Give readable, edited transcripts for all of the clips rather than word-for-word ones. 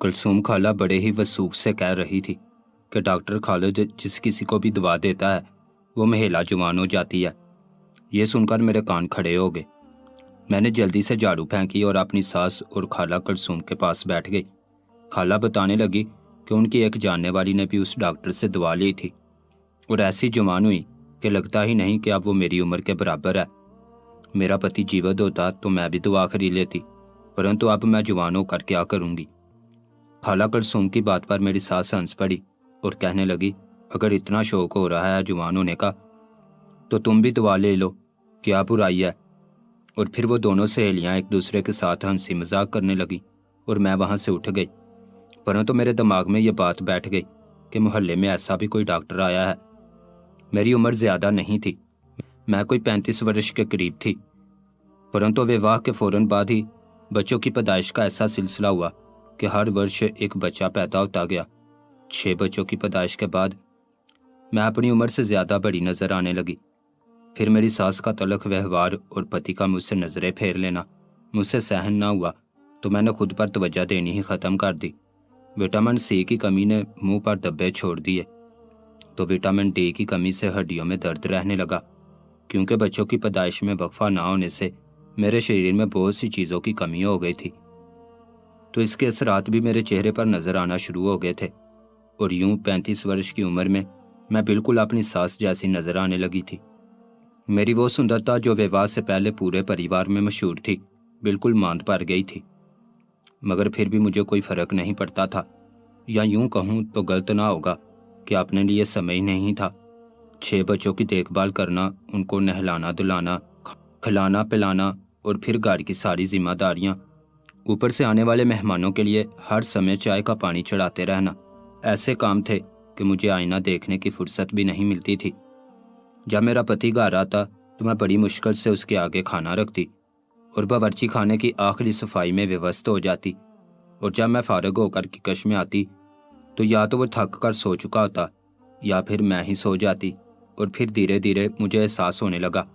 कुलसूम खाला बड़े ही वसूख से कह रही थी कि डॉक्टर खालिद जिस किसी को भी दवा देता है वो महिला जवान हो जाती है। ये सुनकर मेरे कान खड़े हो गए। मैंने जल्दी से झाड़ू फेंकी और अपनी सास और खाला कुलसूम के पास बैठ गई। खाला बताने लगी कि उनकी एक जानने वाली ने भी उस डॉक्टर से दवा ली थी और ऐसी जवान हुई कि लगता ही नहीं कि अब वो मेरी उम्र के बराबर है। मेरा पति जीवित होता तो मैं भी दवा खरीद लेती, परंतु अब मैं जवान होकर क्या करूंगी। खाला कुलसूम की बात पर मेरी सास हंस पड़ी और कहने लगी, अगर इतना शौक हो रहा है जवान होने का तो तुम भी दवा ले लो, क्या बुराई है। और फिर वो दोनों सहेलियां एक दूसरे के साथ हंसी मजाक करने लगी और मैं वहां से उठ गई। परंतु मेरे दिमाग में ये बात बैठ गई कि मोहल्ले में ऐसा भी कोई डॉक्टर आया है। मेरी उम्र ज्यादा नहीं थी, मैं कोई 35 वर्ष के करीब थी, परंतु विवाह के फौरन बाद ही बच्चों की पैदाइश का ऐसा सिलसिला हुआ कि हर वर्ष एक बच्चा पैदा होता गया। 6 बच्चों की पैदाइश के बाद मैं अपनी उम्र से ज्यादा बड़ी नजर आने लगी। फिर मेरी सास का तलख व्यवहार और पति का मुझसे नजरें फेर लेना मुझसे सहन ना हुआ तो मैंने खुद पर तवज्जो देनी ही खत्म कर दी। विटामिन सी की कमी ने मुंह पर धब्बे छोड़ दिए तो विटामिन डी की कमी से हड्डियों में दर्द रहने लगा। क्योंकि बच्चों की पैदाइश में वक्फा ना होने से मेरे शरीर में बहुत सी चीज़ों की कमी हो गई थी, तो इसके असरात भी मेरे चेहरे पर नजर आना शुरू हो गए थे और यूं 35 वर्ष की उम्र में मैं बिल्कुल अपनी सास जैसी नजर आने लगी थी। मेरी वो सुंदरता जो विवाह से पहले पूरे परिवार में मशहूर थी बिल्कुल मांद पड़ गई थी। मगर फिर भी मुझे कोई फर्क नहीं पड़ता था, या यूं कहूं तो गलत ना होगा कि अपने लिए समय ही नहीं था। 6 बच्चों की देखभाल करना, उनको नहलाना धुलाना, खिलाना पिलाना और फिर घर की सारी जिम्मेदारियां, ऊपर से आने वाले मेहमानों के लिए हर समय चाय का पानी चढ़ाते रहना, ऐसे काम थे कि मुझे आईना देखने की फुर्सत भी नहीं मिलती थी। जब मेरा पति घर आता तो मैं बड़ी मुश्किल से उसके आगे खाना रखती और बावर्ची खाने की आखिरी सफाई में व्यस्त हो जाती। और जब मैं फारग होकर किकश में आती तो या तो वो थक कर सो चुका होता या फिर मैं ही सो जाती। और फिर धीरे धीरे मुझे एहसास होने लगा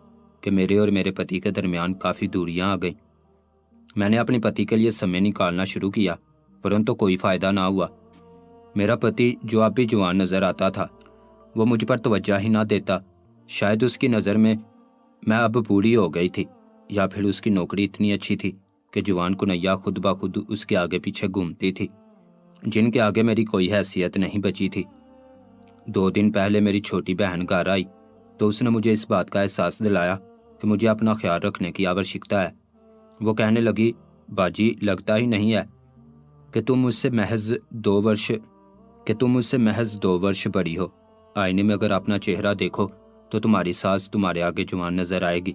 कि मेरे और मेरे पति के दरमियान काफ़ी दूरियां आ गई। मैंने अपने पति के लिए समय निकालना शुरू किया, परंतु कोई फ़ायदा ना हुआ। मेरा पति जो अब भी जवान नज़र आता था वो मुझ पर तवज्जो ही ना देता। शायद उसकी नज़र में मैं अब बूढ़ी हो गई थी, या फिर उसकी नौकरी इतनी अच्छी थी कि जवान कुनैया खुद ब खुद उसके आगे पीछे घूमती थी, जिनके आगे मेरी कोई हैसियत नहीं बची थी। 2 दिन पहले मेरी छोटी बहन घर आई तो उसने मुझे इस बात का एहसास दिलाया कि मुझे अपना ख्याल रखने की आवश्यकता है। वो कहने लगी, बाजी लगता ही नहीं है कि तुम मुझसे महज 2 वर्ष बड़ी हो। आईने में अगर अपना चेहरा देखो तो तुम्हारी सास तुम्हारे आगे जवान नजर आएगी।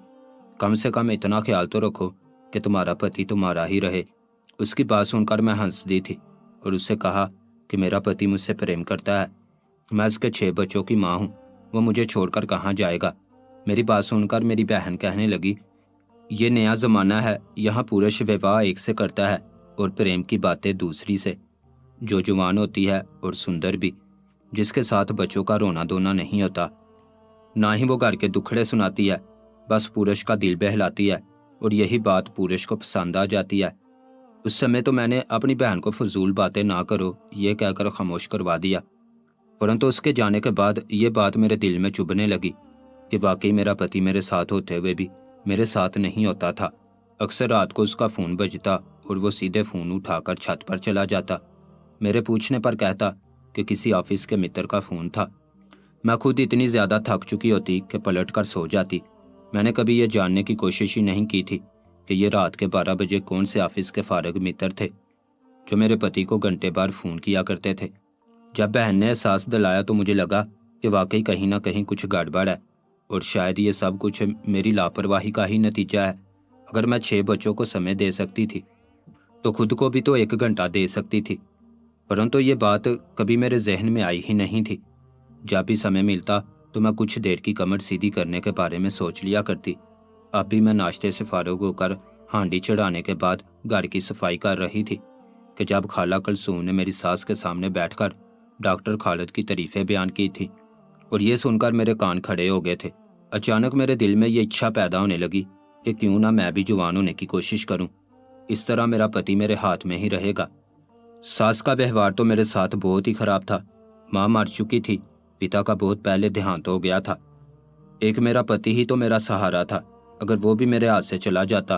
कम से कम इतना ख्याल तो रखो कि तुम्हारा पति तुम्हारा ही रहे। उसकी बात सुनकर मैं हंस दी थी और उससे कहा कि मेरा पति मुझसे प्रेम करता है, मैं उसके 6 बच्चों की माँ हूँ, वो मुझे छोड़कर कहाँ जाएगा। मेरी बात सुनकर मेरी बहन कहने लगी, ये नया ज़माना है, यहाँ पुरुष विवाह एक से करता है और प्रेम की बातें दूसरी से, जो जवान होती है और सुंदर भी, जिसके साथ बच्चों का रोना धोना नहीं होता, ना ही वो घर के दुखड़े सुनाती है, बस पुरुष का दिल बहलाती है और यही बात पुरुष को पसंद आ जाती है। उस समय तो मैंने अपनी बहन को फजूल बातें ना करो ये कहकर खामोश करवा दिया, परंतु उसके जाने के बाद ये बात मेरे दिल में चुभने लगी कि वाकई मेरा पति मेरे साथ होते हुए भी मेरे साथ नहीं होता था। अक्सर रात को उसका फ़ोन बजता और वो सीधे फ़ोन उठाकर छत पर चला जाता। मेरे पूछने पर कहता कि किसी ऑफिस के मित्र का फ़ोन था। मैं खुद इतनी ज़्यादा थक चुकी होती कि पलट कर सो जाती। मैंने कभी ये जानने की कोशिश ही नहीं की थी कि ये रात के 12 बजे कौन से ऑफिस के फारग मित्र थे जो मेरे पति को घंटे बार फ़ोन किया करते थे। जब बहन ने एहसास दिलाया तो मुझे लगा कि वाकई कहीं ना कहीं कुछ गड़बड़ है और शायद ये सब कुछ मेरी लापरवाही का ही नतीजा है। अगर मैं 6 बच्चों को समय दे सकती थी तो खुद को भी तो 1 घंटा दे सकती थी, परंतु ये बात कभी मेरे जहन में आई ही नहीं थी। जब भी समय मिलता तो मैं कुछ देर की कमर सीधी करने के बारे में सोच लिया करती। अब भी मैं नाश्ते से फारूक होकर हांडी चढ़ाने के बाद घर की सफाई कर रही थी कि जब खाला कुलसूम ने मेरी सास के सामने बैठकर डॉक्टर खालिद की तारीफें बयान की थी और ये सुनकर मेरे कान खड़े हो गए थे। अचानक मेरे दिल में ये इच्छा पैदा होने लगी कि क्यों ना मैं भी जवान होने की कोशिश करूं। इस तरह मेरा पति मेरे हाथ में ही रहेगा। सास का व्यवहार तो मेरे साथ बहुत ही खराब था। माँ मर चुकी थी, पिता का बहुत पहले देहांत हो गया था। एक मेरा पति ही तो मेरा सहारा था। अगर वो भी मेरे हाथ से चला जाता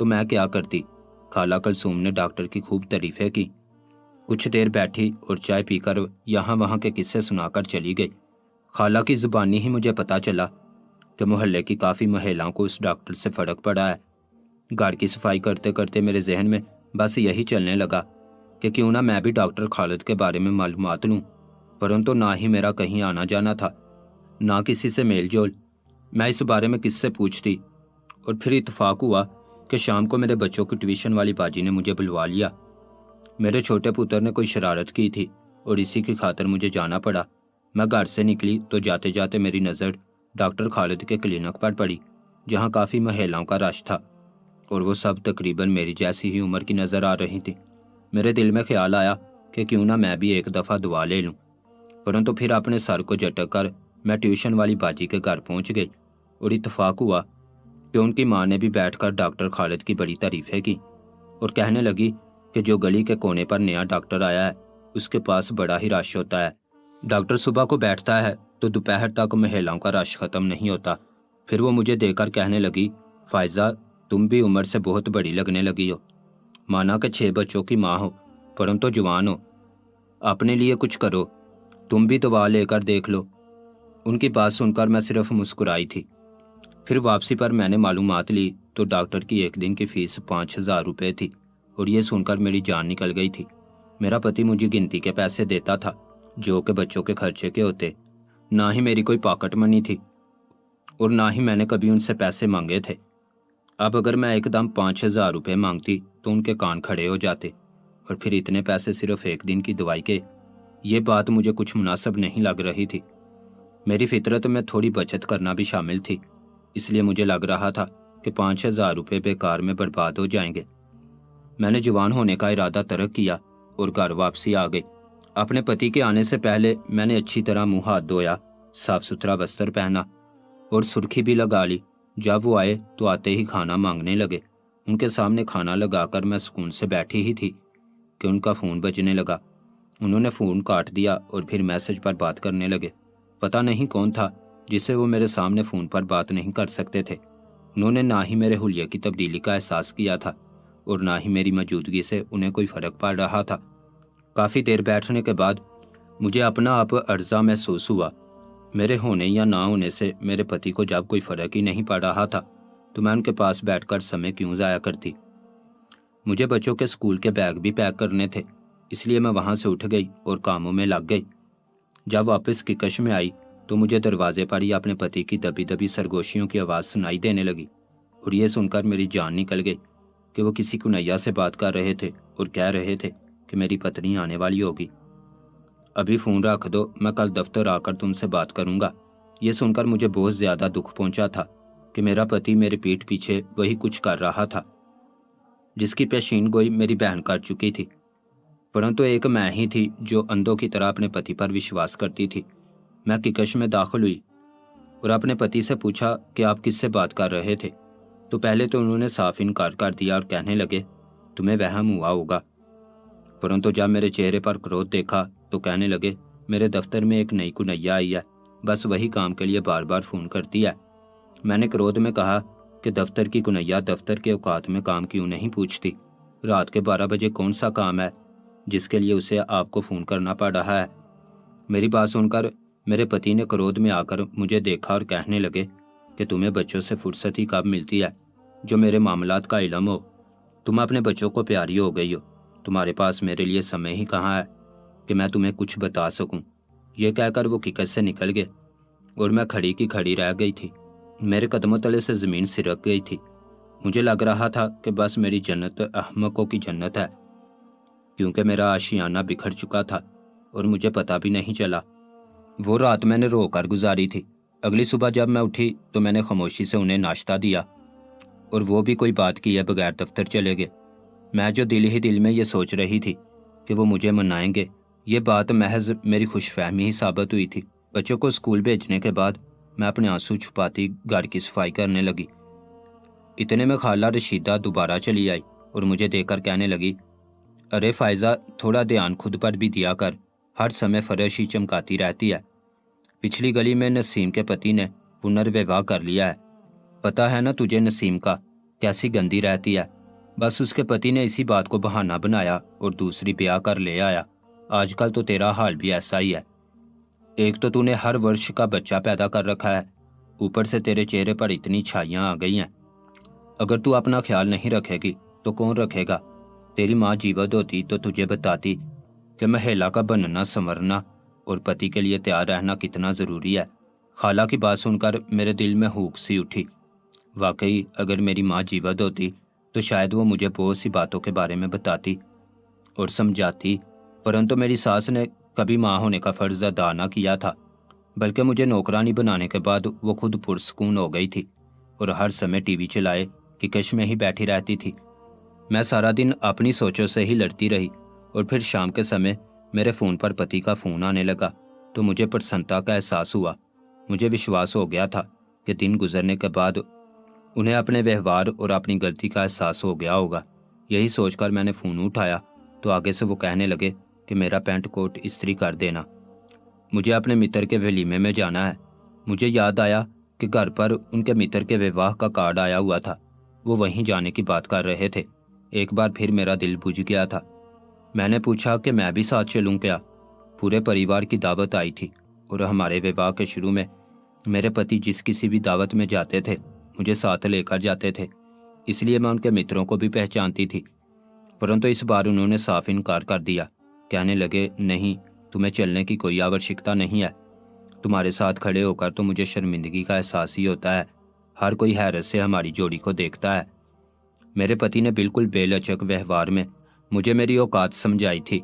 तो मैं क्या करती। खाला कुलसूम ने डॉक्टर की खूब तारीफें की। कुछ देर बैठी और चाय पीकर यहाँ वहाँ के किस्से सुनाकर चली गई। खाला की जुबानी ही मुझे पता चला कि मोहल्ले की काफ़ी महिलाओं को उस डॉक्टर से फ़र्क पड़ा है। घर की सफाई करते करते मेरे जहन में बस यही चलने लगा कि क्यों ना मैं भी डॉक्टर खालिद के बारे में मालूमात लूँ। परंतु ना ही मेरा कहीं आना जाना था, ना किसी से मेल जोल। मैं इस बारे में किससे पूछती। और फिर इत्तेफाक हुआ कि शाम को मेरे बच्चों की ट्यूशन वाली बाजी ने मुझे बुलवा लिया। मेरे छोटे पुत्र ने कोई शरारत की थी और इसी की खातिर मुझे जाना पड़ा। मैं घर से निकली तो जाते जाते मेरी नज़र डॉक्टर खालिद के क्लिनिक पर पड़ी, जहाँ काफ़ी महिलाओं का रश था और वो सब तकरीबन मेरी जैसी ही उम्र की नज़र आ रही थी। मेरे दिल में ख्याल आया कि क्यों ना मैं भी एक दफ़ा दुआ ले लूँ। परंतु फिर अपने सर को झटक कर मैं ट्यूशन वाली बाजी के घर पहुँच गई और इत्तेफाक हुआ कि उनकी माँ ने भी बैठकर डॉक्टर खालिद की बड़ी तारीफें की और कहने लगी कि जो गली के कोने पर नया डॉक्टर आया है उसके पास बड़ा ही रश होता है। डॉक्टर सुबह को बैठता है तो दोपहर तक महिलाओं का रश ख़त्म नहीं होता। फिर वो मुझे देखकर कहने लगी, फायजा तुम भी उम्र से बहुत बड़ी लगने लगी हो। माना कि 6 बच्चों की माँ हो, परंतु जवान हो। अपने लिए कुछ करो, तुम भी दवा लेकर देख लो। उनकी बात सुनकर मैं सिर्फ मुस्कुराई थी। फिर वापसी पर मैंने मालूमात ली तो डॉक्टर की एक दिन की फीस 5,000 रुपये थी और ये सुनकर मेरी जान निकल गई थी। मेरा पति मुझे गिनती के पैसे देता था जो कि बच्चों के खर्चे के होते। ना ही मेरी कोई पॉकेट मनी थी और ना ही मैंने कभी उनसे पैसे मांगे थे। अब अगर मैं एकदम 5,000 रुपये मांगती तो उनके कान खड़े हो जाते, और फिर इतने पैसे सिर्फ एक दिन की दवाई के। ये बात मुझे कुछ मुनासिब नहीं लग रही थी। मेरी फितरत में थोड़ी बचत करना भी शामिल थी, इसलिए मुझे लग रहा था कि 5,000 रुपये बेकार में बर्बाद हो जाएंगे। मैंने जवान होने का इरादा तर्क किया और घर वापसी आ गई। अपने पति के आने से पहले मैंने अच्छी तरह मुंह हाथ धोया, साफ सुथरा वस्त्र पहना और सुर्खी भी लगा ली। जब वो आए तो आते ही खाना मांगने लगे। उनके सामने खाना लगाकर मैं सुकून से बैठी ही थी कि उनका फ़ोन बजने लगा। उन्होंने फ़ोन काट दिया और फिर मैसेज पर बात करने लगे। पता नहीं कौन था जिससे वो मेरे सामने फ़ोन पर बात नहीं कर सकते थे। उन्होंने ना ही मेरे हुलिये की तब्दीली का एहसास किया था और ना ही मेरी मौजूदगी से उन्हें कोई फ़र्क पड़ रहा था। काफ़ी देर बैठने के बाद मुझे अपना आप अर्जा महसूस हुआ। मेरे होने या ना होने से मेरे पति को जब कोई फ़र्क ही नहीं पड़ रहा था तो मैं उनके पास बैठकर समय क्यों ज़ाया करती। मुझे बच्चों के स्कूल के बैग भी पैक करने थे, इसलिए मैं वहाँ से उठ गई और कामों में लग गई। जब वापस की कश में आई तो मुझे दरवाजे पर ही अपने पति की दबी दबी सरगोशियों की आवाज़ सुनाई देने लगी और ये सुनकर मेरी जान निकल गई कि वो किसी कुनैया से बात कर रहे थे और कह रहे थे कि मेरी पत्नी आने वाली होगी। अभी फ़ोन रख दो, मैं कल दफ्तर आकर तुमसे बात करूँगा। ये सुनकर मुझे बहुत ज़्यादा दुख पहुँचा था कि मेरा पति मेरे पीठ पीछे वही कुछ कर रहा था जिसकी पेशीन गोई मेरी बहन कर चुकी थी। परंतु एक मैं ही थी जो अंधों की तरह अपने पति पर विश्वास करती थी। मैं किकश में दाखिल हुई और अपने पति से पूछा कि आप किससे बात कर रहे थे। तो पहले तो उन्होंने साफ इनकार कर दिया और कहने लगे, तुम्हें वहम हुआ होगा। परंतु जब मेरे चेहरे पर क्रोध देखा तो कहने लगे, मेरे दफ्तर में एक नई कुनैया आई है, बस वही काम के लिए बार बार फ़ोन करती है। मैंने क्रोध में कहा कि दफ्तर की कुनैया दफ्तर के औकात में काम क्यों नहीं पूछती। रात के 12 बजे कौन सा काम है जिसके लिए उसे आपको फ़ोन करना पड़ रहा है। मेरी बात सुनकर मेरे पति ने क्रोध में आकर मुझे देखा और कहने लगे कि तुम्हें बच्चों से फुर्सत ही कब मिलती है जो मेरे मामलात का इल्म हो। तुम अपने बच्चों को प्यारी हो गई हो, तुम्हारे पास मेरे लिए समय ही कहाँ है कि मैं तुम्हें कुछ बता सकूं। ये कहकर वो किकट से निकल गए और मैं खड़ी की खड़ी रह गई थी। मेरे कदमों तले से ज़मीन सिरक गई थी। मुझे लग रहा था कि बस मेरी जन्नत अहमकों की जन्नत है, क्योंकि मेरा आशियाना बिखर चुका था और मुझे पता भी नहीं चला। वो रात मैंने रोकर गुजारी थी। अगली सुबह जब मैं उठी तो मैंने खामोशी से उन्हें नाश्ता दिया और वो भी कोई बात किए बगैर दफ्तर चले गए। मैं जो दिल ही दिल में ये सोच रही थी कि वो मुझे मनाएंगे, ये बात महज मेरी खुशफहमी ही साबित हुई थी। बच्चों को स्कूल भेजने के बाद मैं अपने आंसू छुपाती घर की सफाई करने लगी। इतने में खाला रशीदा दोबारा चली आई और मुझे देखकर कहने लगी, अरे फ़ायज़ा, थोड़ा ध्यान खुद पर भी दिया कर, हर समय फ़र्श ही चमकाती रहती है। पिछली गली में नसीम के पति ने पुनर्विवाह कर लिया है। पता है ना तुझे नसीम का, कैसी गंदी रहती है। बस उसके पति ने इसी बात को बहाना बनाया और दूसरी ब्याह कर ले आया। आजकल तो तेरा हाल भी ऐसा ही है। एक तो तूने हर वर्ष का बच्चा पैदा कर रखा है, ऊपर से तेरे चेहरे पर इतनी छाइयाँ आ गई हैं। अगर तू अपना ख्याल नहीं रखेगी तो कौन रखेगा? तेरी माँ जीवित होती तो तुझे बताती कि महिला का बनना संवरना और पति के लिए तैयार रहना कितना ज़रूरी है। खाला की बात सुनकर मेरे दिल में हुक सी उठी। वाकई अगर मेरी माँ जीवित होती तो शायद वो मुझे बहुत सी बातों के बारे में बताती और समझाती, परंतु मेरी सास ने कभी माँ होने का फ़र्ज़ अदा न किया था, बल्कि मुझे नौकरानी बनाने के बाद वो खुद पुरसकून हो गई थी और हर समय टीवी चलाए कि कश में ही बैठी रहती थी। मैं सारा दिन अपनी सोचों से ही लड़ती रही और फिर शाम के समय मेरे फ़ोन पर पति का फ़ोन आने लगा तो मुझे प्रसन्नता का एहसास हुआ। मुझे विश्वास हो गया था कि दिन गुजरने के बाद उन्हें अपने व्यवहार और अपनी गलती का एहसास हो गया होगा। यही सोचकर मैंने फ़ोन उठाया तो आगे से वो कहने लगे कि मेरा पैंट कोट इस्त्री कर देना, मुझे अपने मित्र के वलीमे में जाना है। मुझे याद आया कि घर पर उनके मित्र के विवाह का कार्ड आया हुआ था। वो वहीं जाने की बात कर रहे थे। एक बार फिर मेरा दिल बुझ गया था। मैंने पूछा कि मैं भी साथ चलूं क्या? पूरे परिवार की दावत आई थी और हमारे विवाह के शुरू में मेरे पति जिस किसी भी दावत में जाते थे मुझे साथ लेकर जाते थे, इसलिए मैं उनके मित्रों को भी पहचानती थी। परंतु इस बार उन्होंने साफ इनकार कर दिया। कहने लगे, नहीं, तुम्हें चलने की कोई आवश्यकता नहीं है। तुम्हारे साथ खड़े होकर तो मुझे शर्मिंदगी का एहसास ही होता है। हर कोई हैरत से हमारी जोड़ी को देखता है। मेरे पति ने बिल्कुल बेलचक व्यवहार में मुझे मेरी औकात समझाई थी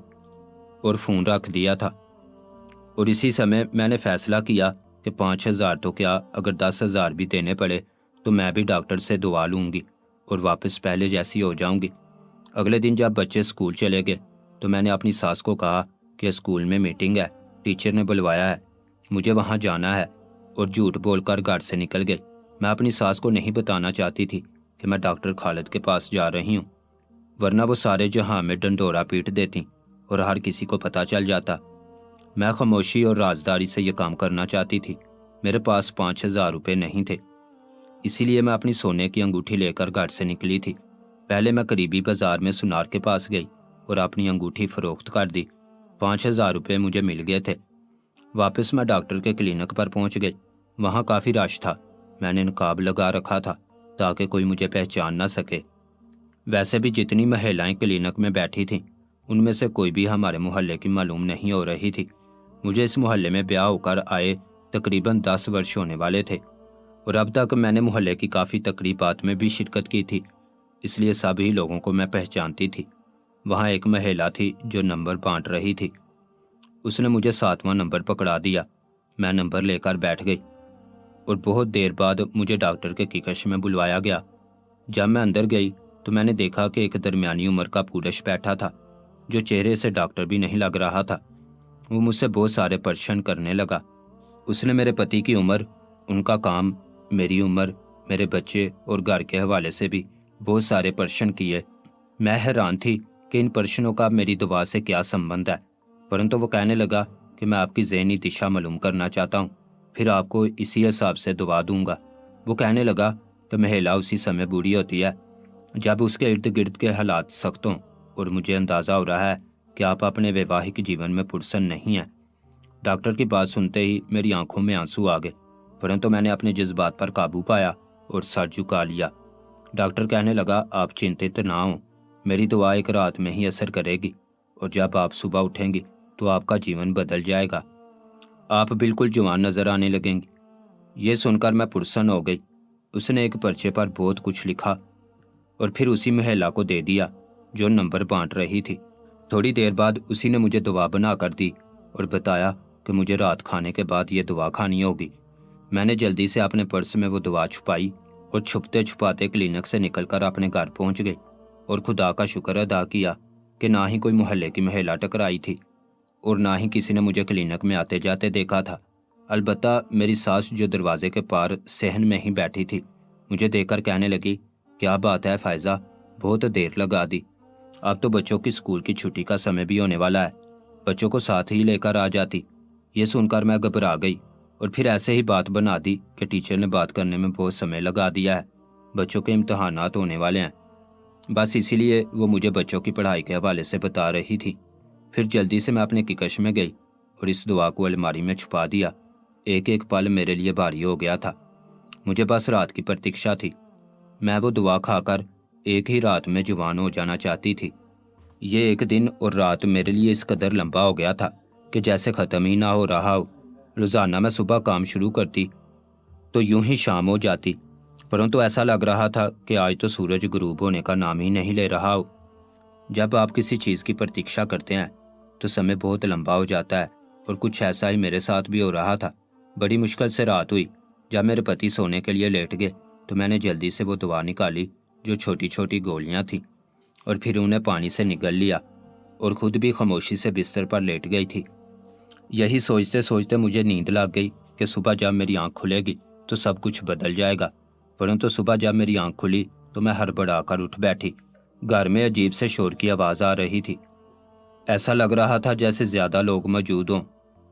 और फ़ोन रख दिया था। और इसी समय मैंने फैसला किया कि 5,000 तो क्या, अगर 10,000 भी देने पड़े तो मैं भी डॉक्टर से दुआ लूँगी और वापस पहले जैसी हो जाऊँगी। अगले दिन जब बच्चे स्कूल चले गए तो मैंने अपनी सास को कहा कि स्कूल में मीटिंग है, टीचर ने बुलवाया है, मुझे वहाँ जाना है, और झूठ बोलकर घर से निकल गई। मैं अपनी सास को नहीं बताना चाहती थी कि मैं डॉक्टर खालिद के पास जा रही हूँ, वरना वो सारे जहां में डंडोरा पीट देती और हर किसी को पता चल जाता। मैं खामोशी और राजदारी से ये काम करना चाहती थी। मेरे पास 5,000 रुपये नहीं थे, इसीलिए मैं अपनी सोने की अंगूठी लेकर घर से निकली थी। पहले मैं करीबी बाजार में सुनार के पास गई और अपनी अंगूठी फरोख्त कर दी। 5,000 रुपये मुझे मिल गए थे। वापस मैं डॉक्टर के क्लिनिक पर पहुंच गई। वहां काफ़ी रश था। मैंने नकाब लगा रखा था ताकि कोई मुझे पहचान ना सके। वैसे भी जितनी महिलाएं क्लिनिक में बैठी थीं, उनमें से कोई भी हमारे मोहल्ले की मालूम नहीं हो रही थी। मुझे इस मोहल्ले में ब्याह होकर आए तकरीबन 10 वर्ष होने वाले थे और अब तक मैंने मोहल्ले की काफ़ी तकरीबात में भी शिरकत की थी, इसलिए सभी लोगों को मैं पहचानती थी। वहाँ एक महिला थी जो नंबर बांट रही थी। उसने मुझे 7वां नंबर पकड़ा दिया। मैं नंबर लेकर बैठ गई और बहुत देर बाद मुझे डॉक्टर के किकश में बुलवाया गया। जब मैं अंदर गई तो मैंने देखा कि एक दरमियानी उम्र का पुरुष बैठा था जो चेहरे से डॉक्टर भी नहीं लग रहा था। वो मुझसे बहुत सारे प्रश्न करने लगा। उसने मेरे पति की उम्र, उनका काम, मेरी उम्र, मेरे बच्चे और घर के हवाले से भी बहुत सारे प्रश्न किए। मैं हैरान थी कि इन प्रश्नों का मेरी दुआ से क्या संबंध है, परंतु वो कहने लगा कि मैं आपकी ज़हनी दिशा मालूम करना चाहता हूँ, फिर आपको इसी हिसाब से दुआ दूंगा। वो कहने लगा कि महिला उसी समय बूढ़ी होती है जब उसके इर्द गिर्द के हालात सख्त हों, और मुझे अंदाज़ा हो रहा है कि आप अपने वैवाहिक जीवन में पुरसन नहीं हैं। डॉक्टर की बात सुनते ही मेरी आंखों में आंसू आ गए, परंतु मैंने अपने जज्बात पर काबू पाया और सर झुका लिया। डॉक्टर कहने लगा, आप चिंतित ना हो, मेरी दुआ एक रात में ही असर करेगी और जब आप सुबह उठेंगी तो आपका जीवन बदल जाएगा। आप बिल्कुल जवान नजर आने लगेंगी। ये सुनकर मैं पुरसन हो गई। उसने एक पर्चे पर बहुत कुछ लिखा और फिर उसी महिला को दे दिया जो नंबर बांट रही थी। थोड़ी देर बाद उसी ने मुझे दवा बना कर दी और बताया कि मुझे रात खाने के बाद ये दवा खानी होगी। मैंने जल्दी से अपने पर्स में वो दवा छुपाई और छुपते छुपाते क्लिनिक से निकलकर अपने घर पहुंच गई और खुदा का शुक्र अदा किया कि ना ही कोई मोहल्ले की महिला टकराई थी और ना ही किसी ने मुझे क्लिनिक में आते जाते देखा था। अलबत्ता मेरी सास जो दरवाजे के पार सहन में ही बैठी थी, मुझे देखकर कहने लगी, क्या बात है फ़ायज़ा, बहुत देर लगा दी। अब तो बच्चों की स्कूल की छुट्टी का समय भी होने वाला है, बच्चों को साथ ही लेकर आ जाती। ये सुनकर मैं घबरा गई और फिर ऐसे ही बात बना दी कि टीचर ने बात करने में बहुत समय लगा दिया है, बच्चों के इम्तहानात होने वाले हैं। बस इसीलिए वो मुझे बच्चों की पढ़ाई के हवाले से बता रही थी। फिर जल्दी से मैं अपने किकश में गई और इस दुआ को अलमारी में छुपा दिया। एक एक पल मेरे लिए भारी हो गया था। मुझे बस रात की प्रतीक्षा थी। मैं वो दुआ खाकर एक ही रात में जवान हो जाना चाहती थी। ये एक दिन और रात मेरे लिए इस कदर लंबा हो गया था कि जैसे ख़त्म ही ना हो रहा हो। रोज़ाना मैं सुबह काम शुरू करती तो यूं ही शाम हो जाती, परंतु ऐसा लग रहा था कि आज तो सूरज गुरूब होने का नाम ही नहीं ले रहा हो। जब आप किसी चीज़ की प्रतीक्षा करते हैं तो समय बहुत लंबा हो जाता है, और कुछ ऐसा ही मेरे साथ भी हो रहा था। बड़ी मुश्किल से रात हुई। जब मेरे पति सोने के लिए लेट गए तो मैंने जल्दी से वो दवा निकाली जो छोटी छोटी गोलियां थीं, और फिर उन्हें पानी से निगल लिया और खुद भी खामोशी से बिस्तर पर लेट गई थी। यही सोचते सोचते मुझे नींद लग गई कि सुबह जब मेरी आंख खुलेगी तो सब कुछ बदल जाएगा। परंतु सुबह जब मेरी आंख खुली तो मैं हड़बड़ाकर उठ बैठी। घर में अजीब से शोर की आवाज़ आ रही थी। ऐसा लग रहा था जैसे ज़्यादा लोग मौजूद हों।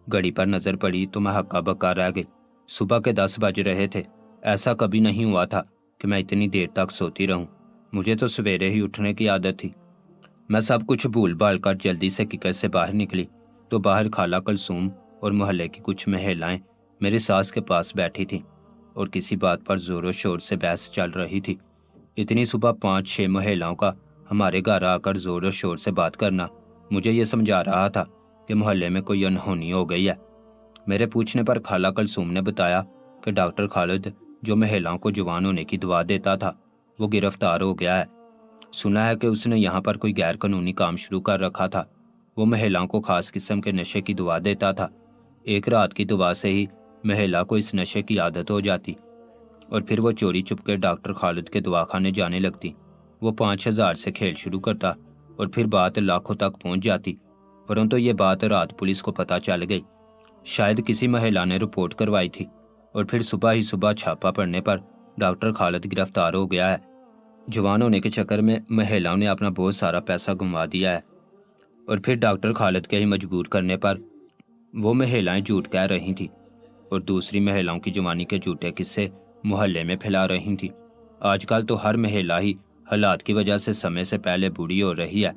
घड़ी पर नज़र पड़ी तो मैं हक्का बक्का रह गई। सुबह के 10 बज रहे थे। ऐसा कभी नहीं हुआ था कि मैं इतनी देर तक सोती रहूं। मुझे तो सवेरे ही उठने की आदत थी। मैं सब कुछ भूल भाल कर जल्दी से किकर से बाहर निकली तो बाहर खाला कुलसूम और मोहल्ले की कुछ महिलाएं मेरी सास के पास बैठी थीं और किसी बात पर ज़ोरों शोर से बहस चल रही थी। इतनी सुबह 5-6 महिलाओं का हमारे घर आकर ज़ोरों शोर से बात करना मुझे ये समझा रहा था कि मोहल्ले में कोई अनहोनी हो गई है। मेरे पूछने पर खाला कुलसूम ने बताया कि डॉक्टर खालिद, जो महिलाओं को जवान होने की दवा देता था, वो गिरफ्तार हो गया है। सुना है कि उसने यहाँ पर कोई गैर कानूनी काम शुरू कर रखा था। वो महिलाओं को खास किस्म के नशे की दवा देता था। एक रात की दवा से ही महिला को इस नशे की आदत हो जाती और फिर वो चोरी चुपके डॉक्टर खालिद के दवाखाने जाने लगती। वो 5,000 से खेल शुरू करता और फिर बात लाखों तक पहुंच जाती। परंतु ये बात रात पुलिस को पता चल गई। शायद किसी महिला ने रिपोर्ट करवाई थी और फिर सुबह ही सुबह छापा पड़ने पर डॉक्टर खालिद गिरफ्तार हो गया है। जवान होने के चक्कर में महिलाओं ने अपना बहुत सारा पैसा गंवा दिया है और फिर डॉक्टर खालिद के ही मजबूर करने पर वो महिलाएं झूठ कह रही थी और दूसरी महिलाओं की जवानी के झूठे किस्से मोहल्ले में फैला रही थी। आजकल तो हर महिला ही हालात की वजह से समय से पहले बूढ़ी हो रही है।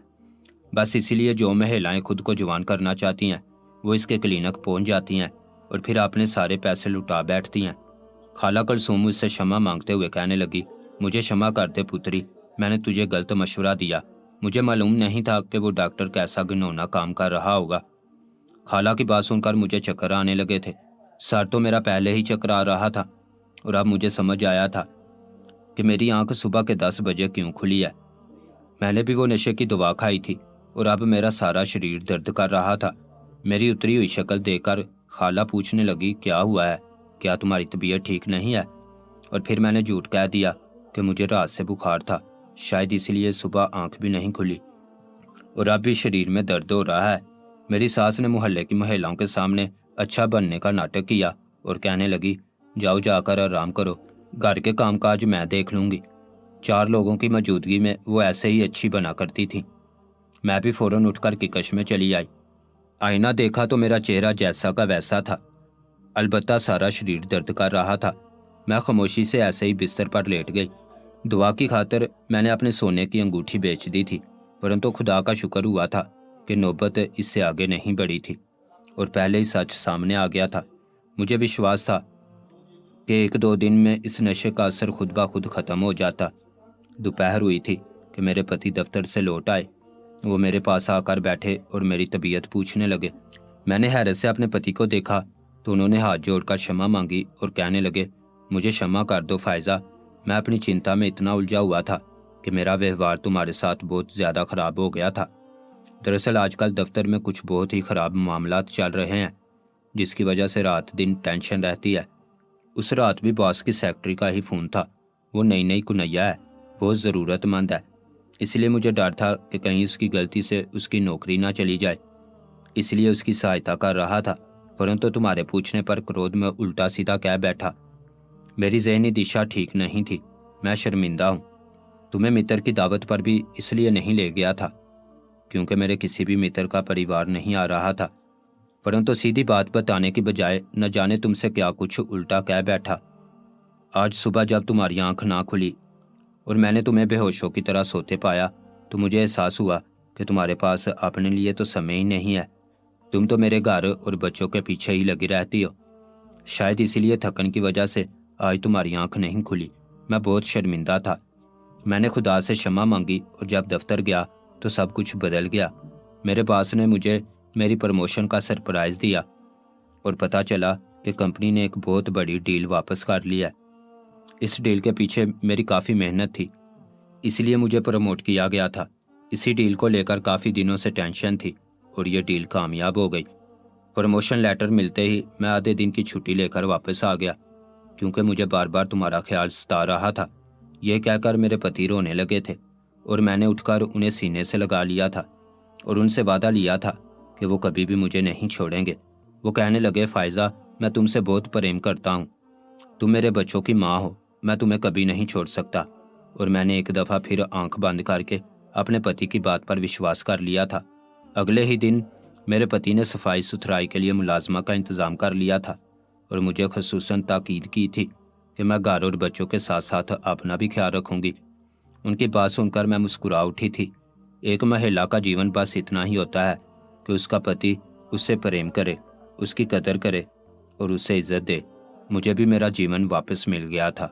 बस इसीलिए जो महिलाएं खुद को जवान करना चाहती हैं वो इसके क्लिनिक पहुंच जाती हैं और फिर अपने सारे पैसे लुटा बैठती हैं। खाला कुलसूम मुझसे क्षमा मांगते हुए कहने लगी, मुझे क्षमा कर दे पुत्री, मैंने तुझे गलत मशवरा दिया। मुझे मालूम नहीं था कि वो डॉक्टर कैसा घिनौना काम कर रहा होगा। खाला की बात सुनकर मुझे चक्कर आने लगे थे। सर तो मेरा पहले ही चकरा रहा था और अब मुझे समझ आया था कि मेरी आंख सुबह के 10 बजे क्यों खुली है। मैंने भी वो नशे की दवा खाई थी और अब मेरा सारा शरीर दर्द कर रहा था। मेरी उतरी हुई शक्ल देखकर खाला पूछने लगी, क्या हुआ है, क्या तुम्हारी तबीयत ठीक नहीं है? और फिर मैंने झूठ कह दिया कि मुझे रात से बुखार था, शायद इसलिए सुबह आंख भी नहीं खुली और अब भी शरीर में दर्द हो रहा है। मेरी सास ने मोहल्ले की महिलाओं के सामने अच्छा बनने का नाटक किया और कहने लगी, जाओ जाकर आराम करो, घर के कामकाज मैं देख लूंगी। 4 लोगों की मौजूदगी में वो ऐसे ही अच्छी बना करती थी। मैं भी फौरन उठकर किकश में चली आई। आईना देखा तो मेरा चेहरा जैसा का वैसा था, अलबत्ता सारा शरीर दर्द कर रहा था। मैं खामोशी से ऐसे ही बिस्तर पर लेट गई। दुआ की खातिर मैंने अपने सोने की अंगूठी बेच दी थी, परंतु खुदा का शुक्र हुआ था कि नौबत इससे आगे नहीं बढ़ी थी और पहले ही सच सामने आ गया था। मुझे विश्वास था कि 1-2 दिन में इस नशे का असर खुद ब खुद ख़त्म हो जाता। दोपहर हुई थी कि मेरे पति दफ्तर से लौट आए। वो मेरे पास आकर बैठे और मेरी तबीयत पूछने लगे। मैंने हैरत से अपने पति को देखा तो उन्होंने हाथ जोड़कर क्षमा मांगी और कहने लगे, मुझे क्षमा कर दो फ़ायज़ा, मैं अपनी चिंता में इतना उलझा हुआ था कि मेरा व्यवहार तुम्हारे साथ बहुत ज़्यादा ख़राब हो गया था। दरअसल आजकल दफ्तर में कुछ बहुत ही ख़राब मामलात चल रहे हैं, जिसकी वजह से रात दिन टेंशन रहती है। उस रात भी बॉस की सेक्रेटरी का ही फ़ोन था। वो नई कुनैया है, बहुत ज़रूरतमंद है, इसलिए मुझे डर था कि कहीं उसकी गलती से उसकी नौकरी ना चली जाए, इसलिए उसकी सहायता कर रहा था। परंतु तुम्हारे पूछने पर क्रोध में उल्टा सीधा कह बैठा। मेरी ज़हनी दिशा ठीक नहीं थी, मैं शर्मिंदा हूँ। तुम्हें मित्र की दावत पर भी इसलिए नहीं ले गया था क्योंकि मेरे किसी भी मित्र का परिवार नहीं आ रहा था, परंतु सीधी बात बताने की बजाय न जाने तुमसे क्या कुछ उल्टा कह बैठा। आज सुबह जब तुम्हारी आंख ना खुली और मैंने तुम्हें बेहोशों की तरह सोते पाया तो मुझे एहसास हुआ कि तुम्हारे पास अपने लिए तो समय ही नहीं है। तुम तो मेरे घर और बच्चों के पीछे ही लगी रहती हो। शायद इसीलिए थकन की वजह से आज तुम्हारी आंख नहीं खुली। मैं बहुत शर्मिंदा था। मैंने खुदा से क्षमा मांगी और जब दफ्तर गया तो सब कुछ बदल गया। मेरे बॉस ने मुझे मेरी प्रमोशन का सरप्राइज दिया और पता चला कि कंपनी ने एक बहुत बड़ी डील वापस कर लिया। इस डील के पीछे मेरी काफ़ी मेहनत थी, इसलिए मुझे प्रमोट किया गया था। इसी डील को लेकर काफ़ी दिनों से टेंशन थी और ये डील कामयाब हो गई। प्रमोशन लेटर मिलते ही मैं आधे दिन की छुट्टी लेकर वापस आ गया क्योंकि मुझे बार बार तुम्हारा ख्याल सता रहा था। यह कहकर मेरे पति रोने लगे थे और मैंने उठकर उन्हें सीने से लगा लिया था और उनसे वादा लिया था कि वो कभी भी मुझे नहीं छोड़ेंगे। वो कहने लगे, फ़ायज़ा, मैं तुमसे बहुत प्रेम करता हूँ। तुम मेरे बच्चों की माँ हो, मैं तुम्हें कभी नहीं छोड़ सकता। और मैंने एक दफ़ा फिर आंख बंद करके अपने पति की बात पर विश्वास कर लिया था। अगले ही दिन मेरे पति ने सफाई सुथराई के लिए मुलाजमा का इंतज़ाम कर लिया था और मुझे खसूसन ताकीद की थी कि मैं घर और बच्चों के साथ साथ अपना भी ख्याल रखूंगी। उनकी बात सुनकर मैं मुस्कुरा उठी थी। एक महिला का जीवन बस इतना ही होता है कि उसका पति उससे प्रेम करे, उसकी कदर करे और उसे इज्जत दे। मुझे भी मेरा जीवन वापस मिल गया था।